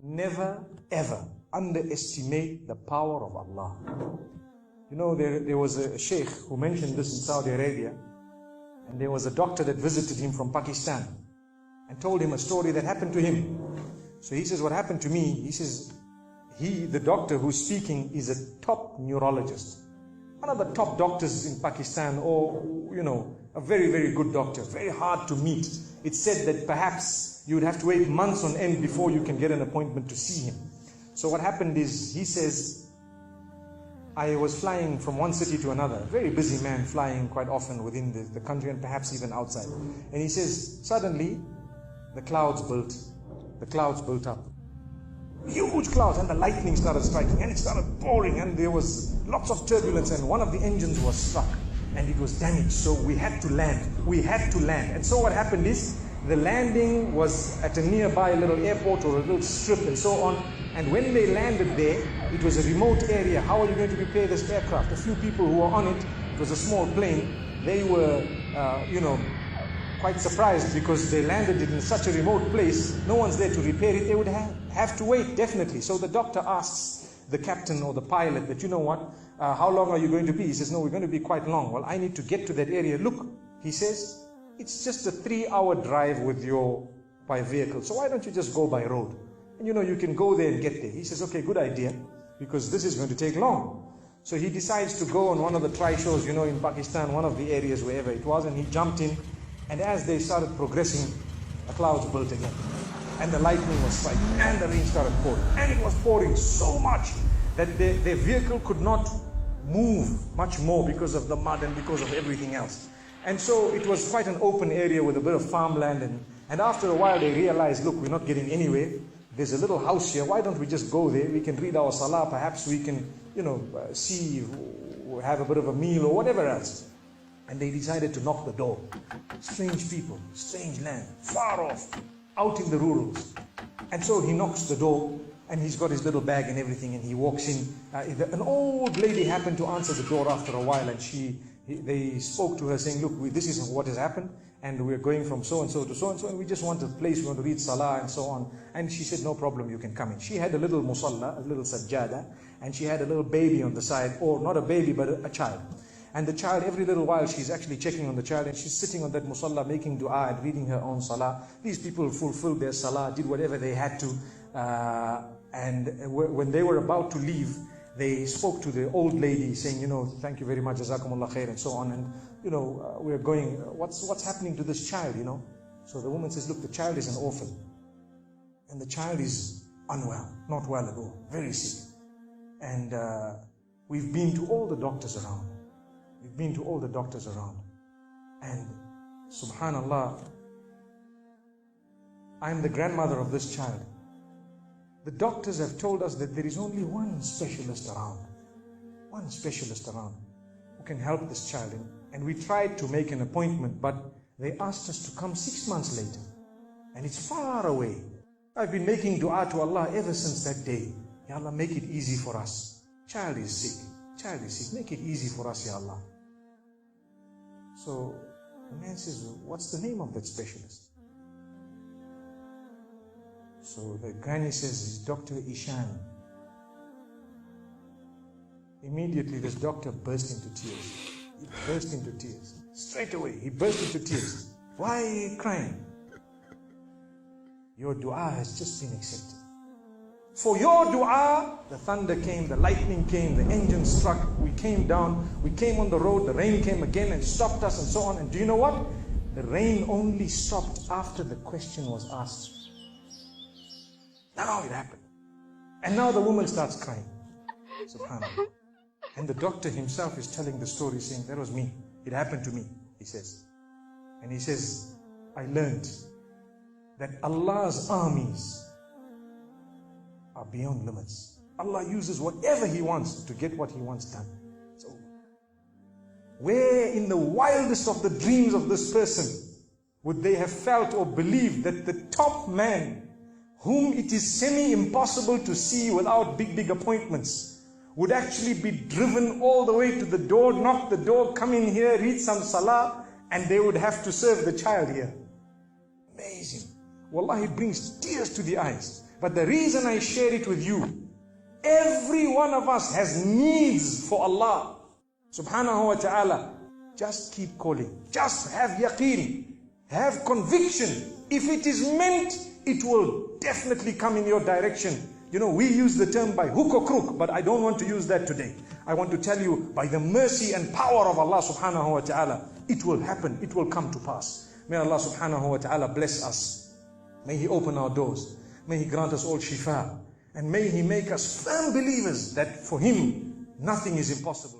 never ever underestimate the power of Allah. You know, there was a sheikh who mentioned this in Saudi Arabia, and there was a doctor that visited him from Pakistan and told him a story that happened to him. So he says, what happened to me? He says, the doctor who's speaking is a top neurologist, one of the top doctors in Pakistan, or, you know, a very, very good doctor, very hard to meet. It's said that perhaps you would have to wait months on end before you can get an appointment to see him. So what happened is, he says, I was flying from one city to another, a very busy man, flying quite often within the country and perhaps even outside. And he says, suddenly, the clouds built up. Huge clouds, and the lightning started striking, and it started pouring, and there was lots of turbulence, and one of the engines was struck, and it was damaged. So we had to land. And so what happened is, the landing was at a nearby little airport or a little strip and so on. And when they landed there, it was a remote area. How are you going to repair this aircraft? A few people who were on it, it was a small plane, they were, quite surprised because they landed it in such a remote place. No one's there to repair it. They would have to wait, definitely. So the doctor asks the captain or the pilot that, you know what, how long are you going to be? He says, no, we're going to be quite long. Well, I need to get to that area. Look, he says, it's just a 3-hour drive by vehicle. So why don't you just go by road? And you know, you can go there and get there. He says, okay, good idea, because this is going to take long. So he decides to go on one of the trishaws, you know, in Pakistan, one of the areas, wherever it was, and he jumped in. And as they started progressing, the clouds built again. And the lightning was striking, and the rain started pouring. And it was pouring so much that their vehicle could not move much more because of the mud and because of everything else. And so it was quite an open area with a bit of farmland. And after a while they realized, look, we're not getting anywhere. There's a little house here. Why don't we just go there? We can read our salah. Perhaps we can, see, have a bit of a meal or whatever else. And they decided to knock the door. Strange people, strange land, far off, out in the rurals. And so he knocks the door, and he's got his little bag and everything, and he walks in. An old lady happened to answer the door after a while, and they spoke to her saying, look, this is what has happened, and we're going from so-and-so to so-and-so, and we just want a place, we want to read salah and so on. And she said, no problem, you can come in. She had a little musalla, a little sajjada, and she had a little baby on the side, or not a baby, but a child. And the child, every little while, she's actually checking on the child, and she's sitting on that musalla, making dua and reading her own salah. These people fulfilled their salah, did whatever they had to. And when they were about to leave, they spoke to the old lady saying, thank you very much, jazakumullah khair, and so on. And, we're going, what's happening to this child, So the woman says, look, the child is an orphan. And the child is unwell, not well at all, very sick. And we've been to all the doctors around. And subhanallah, I'm the grandmother of this child. The doctors have told us that there is only one specialist around who can help this child. And we tried to make an appointment, but they asked us to come 6 months later. And it's far away. I've been making dua to Allah ever since that day. Ya Allah, make it easy for us. Child is sick. Make it easy for us, Ya Allah. So the man says, what's the name of that specialist? So the granny says, it's Dr. Ishan. Immediately this doctor burst into tears. Straight away, he burst into tears. Why are you crying? Your dua has just been accepted. For your dua, the thunder came, the lightning came, the engine struck, we came down, we came on the road, the rain came again and stopped us and so on. And do you know what? The rain only stopped after the question was asked. Now it happened. And now the woman starts crying. SubhanAllah. And the doctor himself is telling the story, saying, that was me. It happened to me, he says. And he says, I learned that Allah's armies are beyond limits. Allah uses whatever He wants to get what He wants done. So, where in the wildest of the dreams of this person would they have felt or believed that the top man, whom it is semi-impossible to see without big appointments, would actually be driven all the way to the door, knock the door, come in here, read some salah, and they would have to serve the child here. Amazing. Wallahi, it brings tears to the eyes. But the reason I share it with you, every one of us has needs for Allah subhanahu wa ta'ala. Just keep calling. Just have yaqeen. Have conviction. If it is meant, it will definitely come in your direction. You know, we use the term by hook or crook, but I don't want to use that today. I want to tell you, by the mercy and power of Allah subhanahu wa ta'ala, it will happen. It will come to pass. May Allah subhanahu wa ta'ala bless us. May He open our doors. May He grant us all shifa. And may He make us firm believers that for Him, nothing is impossible.